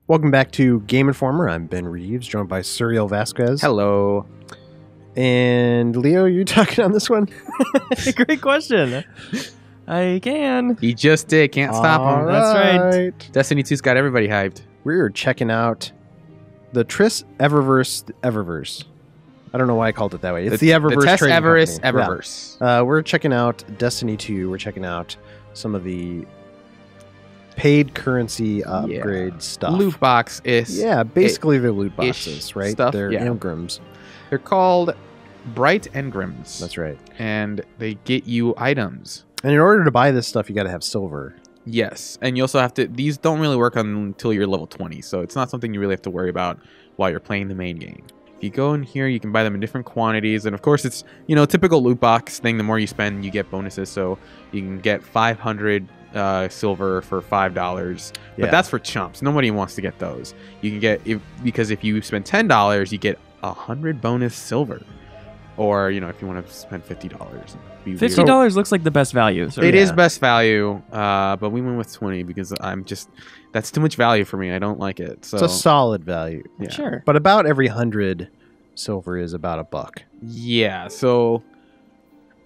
Welcome back to Game Informer. I'm Ben Reeves, joined by Suriel Vasquez. Hello. And Leo, you talking on this one? Great question. I can. He just did. Can't stop him. That's right. Destiny 2's got everybody hyped. We're checking out the TRIS Eververse. I don't know why I called it that way. It's the Eververse. The Tess trading Everest company. Eververse. Yeah. We're checking out Destiny 2. We're checking out some of the paid currency upgrade stuff. Loot box is. Yeah, basically they're loot boxes, right? Stuff, They're yeah. engrams. They're called Bright Engrams. That's right. And they get you items. And in order to buy this stuff, you got to have silver. Yes. And you also have to. These don't really work until you're level 20. So it's not something you really have to worry about while you're playing the main game. If you go in here, you can buy them in different quantities. And of course, it's, typical loot box thing. The more you spend, you get bonuses. So you can get 500 silver for $5. But that's for chumps. Nobody wants to get those. You can get, because if you spend $10, you get 100 bonus silver. Or, if you want to spend $50. $50 looks like the best value. So it is best value, but we went with 20 because that's too much value for me. I don't like it. So it's a solid value. Yeah. Sure. But about every 100 silver is about $1. Yeah, so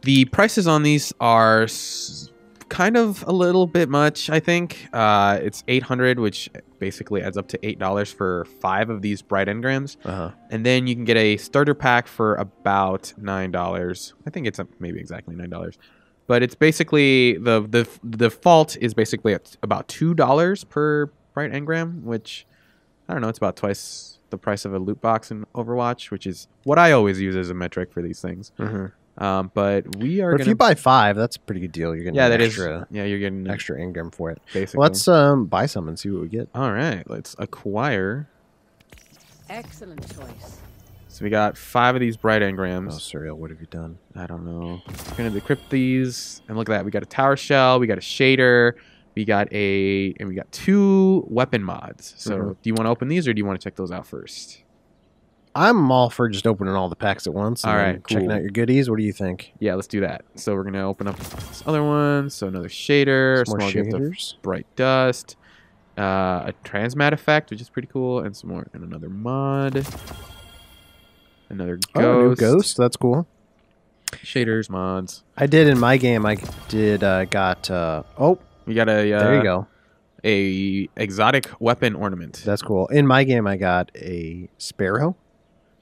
the prices on these are kind of a little bit much, I think. It's 800, which basically adds up to $8 for 5 of these bright engrams. And then you can get a starter pack for about $9. I think it's maybe exactly $9. But it's basically the default is basically about $2 per bright engram, which I don't know, it's about twice the price of a loot box in Overwatch, which is what I always use as a metric for these things. But we are. But if you buy 5, that's a pretty good deal. You're getting extra. You're getting extra engram for it. Basically, let's buy some and see what we get. All right, let's acquire. Excellent choice. So we got 5 of these bright engrams. Oh, Suriel, what have you done? I don't know. We're gonna decrypt these, and look at that. We got a tower shell. We got a shader. We got 2 weapon mods. So do you want to open these, or do you want to check those out first? I'm all for just opening all the packs at once. All right, checking out your goodies. What do you think? Yeah, let's do that. So we're gonna open up this other one. So another shader, Some more small gift of shaders. bright dust, a transmat effect, which is pretty cool, and some more, and another mod, another ghost. Oh, a new ghost. That's cool. Shaders, mods. I did in my game. I did got. We got a. There you go. A exotic weapon ornament. That's cool. In my game, I got a sparrow.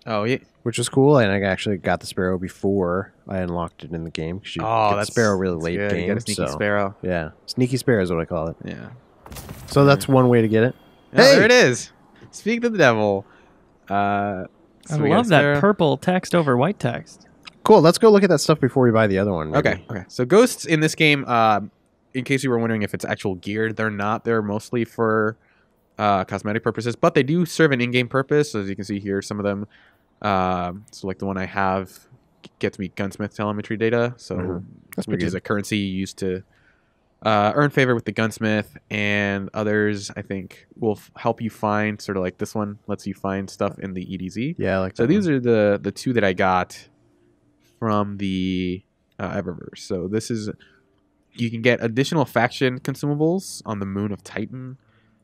Oh yeah, which was cool, and I actually got the sparrow before I unlocked it in the game. Because you get the sparrow really late good. game. You got a sneaky sparrow. Yeah, sneaky sparrow is what I call it. Yeah. So that's one way to get it. Yeah, hey, there it is. Speak to the devil. I love that purple text over white text. Cool. Let's go look at that stuff before we buy the other one. Maybe. Okay. So ghosts in this game, in case you were wondering if it's actual gear, they're not. They're mostly for cosmetic purposes, but they do serve an in-game purpose. So as you can see here, some of them. So like the one I have gets me gunsmith telemetry data, so which is a currency used to earn favor with the gunsmith, and others I think will help you find, sort of like this one lets you find stuff in the EDZ. Yeah, like so these are the 2 that I got from the Eververse. So this is, you can get additional faction consumables on the Moon of Titan.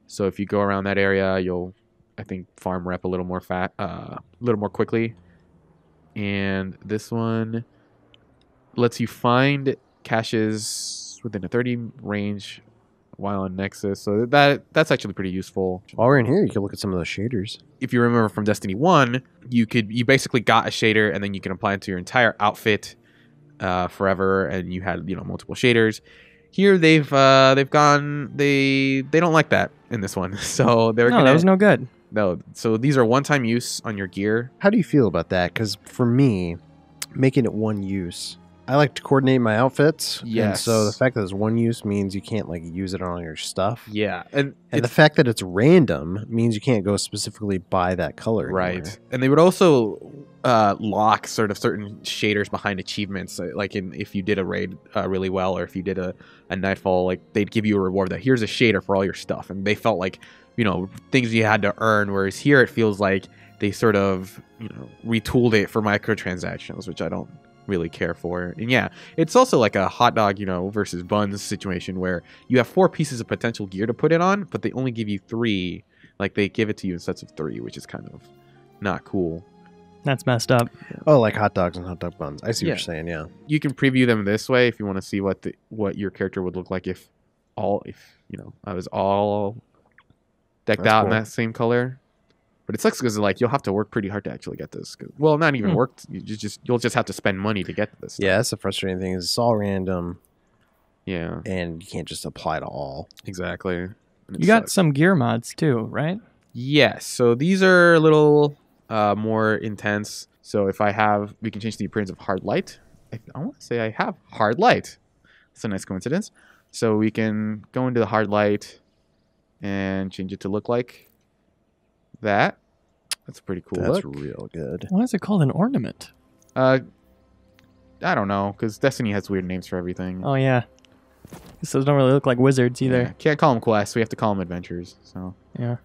So if you go around that area, you'll, I think, farm rep a little more a little more quickly. And this one lets you find caches within a 30 range while on Nexus. So that's actually pretty useful. While we're in here, you can look at some of those shaders. If you remember from Destiny 1, you basically got a shader and then you can apply it to your entire outfit forever, and you had multiple shaders. Here they don't like that in this one. So that was no good. No, so these are one-time use on your gear. How do you feel about that? Because for me, making it one use, I like to coordinate my outfits. Yes. And so the fact that it's one use means you can't use it on all your stuff. Yeah. And the fact that it's random means you can't go specifically buy that color anymore. Right. And they would also lock sort of certain shaders behind achievements. Like if you did a raid really well, or if you did a nightfall, like they'd give you a reward that here's a shader for all your stuff. And they felt like, things you had to earn, whereas here it feels like they sort of, retooled it for microtransactions, which I don't really care for. And yeah, it's also like a hot dog, versus buns situation where you have 4 pieces of potential gear to put it on, but they only give you 3 Like they give it to you in sets of 3, which is kind of not cool. That's messed up. Oh, like hot dogs and hot dog buns. I see what you're saying. Yeah. You can preview them this way if you want to see what your character would look like if I was all decked out in that same color. But it sucks because like you'll have to work pretty hard to actually get this. Well, not even work. You'll just have to spend money to get this stuff. Yeah, that's the frustrating thing. Is it's all random. Yeah, and you can't just apply to all. Exactly. You got some gear mods too, right? Yes. So these are a little more intense. So we can change the appearance of hard light. I want to say I have hard light. That's a nice coincidence. So we can go into the hard light and change it to look like that. That's a pretty cool That's look. real good. Why is it called an ornament? I don't know, because Destiny has weird names for everything. Oh, yeah. Those don't really look like wizards either. Yeah. Can't call them quests. We have to call them adventures. So yeah.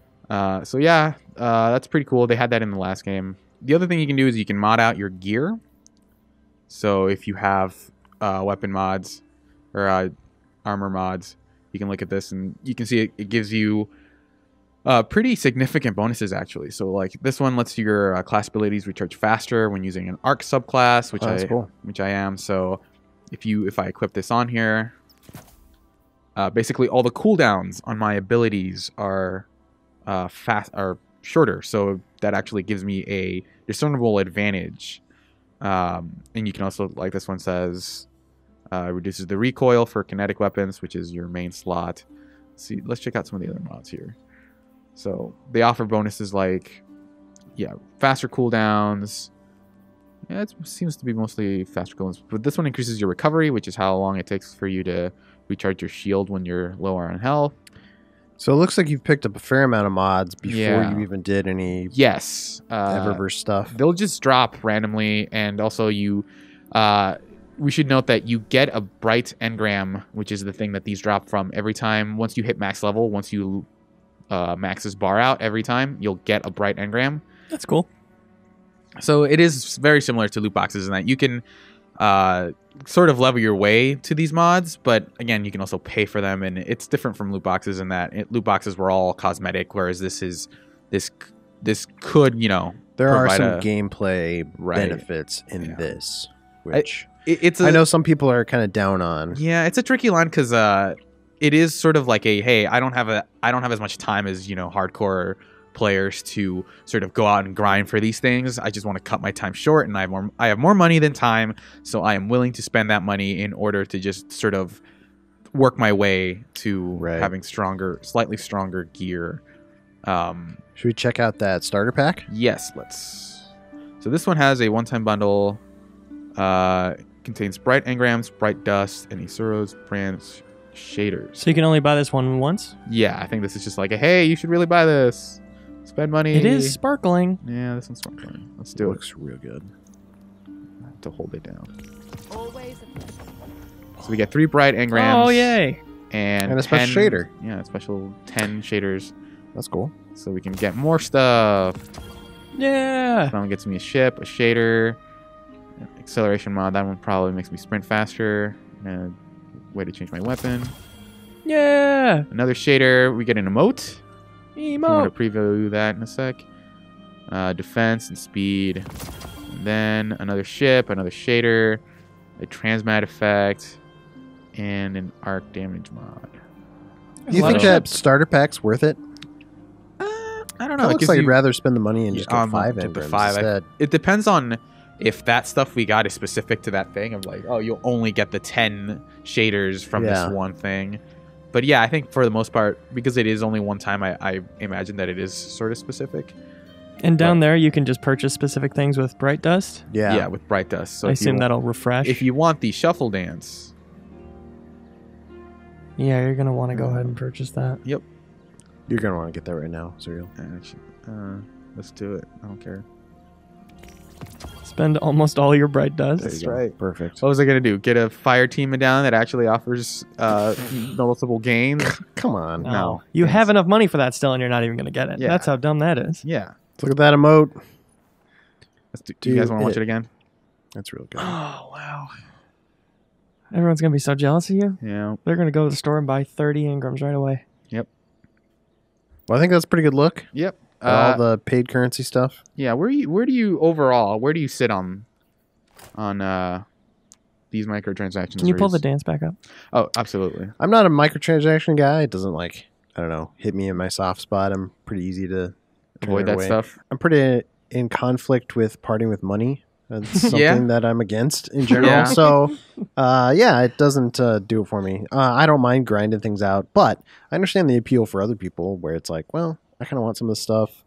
That's pretty cool. They had that in the last game. The other thing you can do is you can mod out your gear. So if you have weapon mods or armor mods, you can look at this and you can see it gives you pretty significant bonuses actually. So like this one lets your class abilities recharge faster when using an arc subclass, which I am. So if I equip this on here, basically all the cooldowns on my abilities are shorter. So that actually gives me a discernible advantage. And you can also, like this one says, reduces the recoil for kinetic weapons, which is your main slot. Let's check out some of the other mods here. So they offer bonuses like, faster cooldowns. Yeah, it seems to be mostly faster cooldowns. But this one increases your recovery, which is how long it takes for you to recharge your shield when you're lower on health. So it looks like you've picked up a fair amount of mods before you even did any Eververse stuff. They'll just drop randomly, and also we should note that you get a bright engram, which is the thing that these drop from every time. Once you hit max level, once you max this bar out every time, you'll get a bright engram. That's cool. So it is very similar to loot boxes in that you can sort of level your way to these mods, but again, you can also pay for them, and it's different from loot boxes in that loot boxes were all cosmetic, whereas this could, there are some gameplay benefits in this, which I know some people are kind of down on. Yeah, it's a tricky line because it is sort of like hey, I don't have as much time as hardcore players to sort of go out and grind for these things. I just want to cut my time short, and I have more money than time, so I am willing to spend that money in order to just sort of work my way to having slightly stronger gear. Should we check out that starter pack? Yes, let's. So this one has a one-time bundle. Contains bright engrams, bright dust, and Isuro's brand shaders. So you can only buy this one once? Yeah, I think this is just like hey, you should really buy this. Spend money. It is sparkling. Yeah, this one's sparkling. Let's do it. Looks real good. I have to hold it down. Always So we get 3 bright engrams. Oh, yay. And a special shader. Yeah, a special 10 shaders. That's cool. So we can get more stuff. Yeah. That one gets me a ship, a shader, acceleration mod. That one probably makes me sprint faster. And a way to change my weapon. Yeah. Another shader. We get an emote. Emote. I want to preview that in a sec. Defense and speed. And then another ship, another shader, a transmat effect, and an arc damage mod. Do you think that starter pack's worth it? I don't know. It looks like I'd rather spend the money and just get 5 engrams instead. It depends on if that stuff we got is specific to that thing of like, oh, you'll only get the 10 shaders from this one thing. But yeah, I think for the most part, because it is only one time, I imagine that it is sort of specific. And down there, you can just purchase specific things with bright dust? Yeah, with bright dust. So I assume that'll refresh. If you want the shuffle dance. Yeah, you're going to want to go ahead and purchase that. Yep. You're going to want to get that right now, Suriel. Actually, let's do it. I don't care. Spend almost all your bright dust. That's right. Perfect. What was I going to do? Get a fire team medallion that actually offers noticeable gains? Come on. No. You have enough money for that still, and you're not even going to get it. Yeah. That's how dumb that is. Yeah. Look at that emote. Do you guys want to watch it again? That's real good. Oh, wow. Everyone's going to be so jealous of you. Yeah. They're going to go to the store and buy 30 engrams right away. Yep. Well, I think that's a pretty good look. Yep. All the paid currency stuff. Yeah. Where do you sit on these microtransactions? Can you pull the dance back up? Oh, absolutely. I'm not a microtransaction guy. It doesn't I don't know, hit me in my soft spot. I'm pretty easy to avoid that stuff. I'm pretty in conflict with parting with money. That's something that I'm against in general. Yeah. So, it doesn't do it for me. I don't mind grinding things out, but I understand the appeal for other people where it's like, well, I kind of want some of this stuff.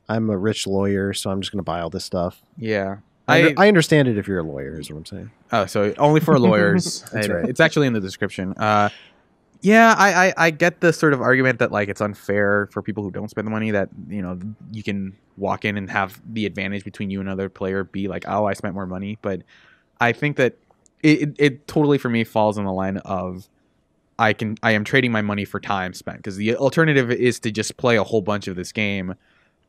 I'm a rich lawyer, so I'm just going to buy all this stuff. Yeah. I understand it if you're a lawyer, is what I'm saying. Oh, so only for lawyers. That's right. It's actually in the description. I get the sort of argument that like it's unfair for people who don't spend the money that, you can walk in and have the advantage between you and another player be like, oh, I spent more money. But I think that it totally for me falls on the line of I am trading my money for time spent, because the alternative is to just play a whole bunch of this game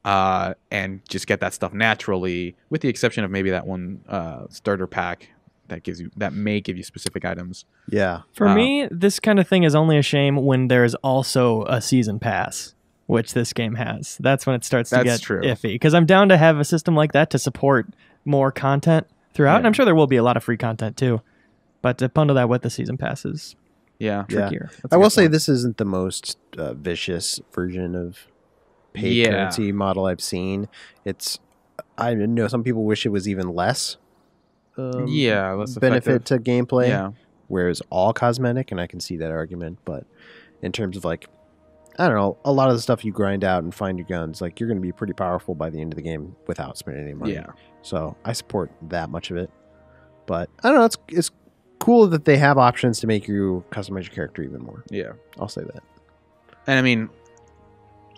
and just get that stuff naturally, with the exception of maybe that one starter pack that may give you specific items. Yeah. For me, this kind of thing is only a shame when there's also a season pass, which this game has. That's when it starts to get iffy. Because I'm down to have a system like that to support more content throughout. And I'm sure there will be a lot of free content too. But to bundle that with the season passes, trickier. I will say this isn't the most vicious version of paid currency model I've seen. I know some people wish it was even less. Less benefit to gameplay. Yeah. Whereas all cosmetic, and I can see that argument, but in terms of like, I don't know, a lot of the stuff you grind out and find your guns, like you're going to be pretty powerful by the end of the game without spending any money. Yeah. So I support that much of it. But I don't know, it's cool that they have options to make you customize your character even more. Yeah. I'll say that. And I mean,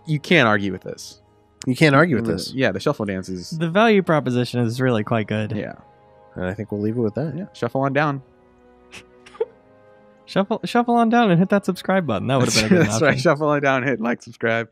you can't argue with this. You can't argue with this. Yeah, the shuffle dance is... The value proposition is really quite good. Yeah. And I think we'll leave it with that. Yeah. Shuffle on down. Shuffle on down and hit that subscribe button. That would have been a good option. That's right. Shuffle on down, hit like, subscribe.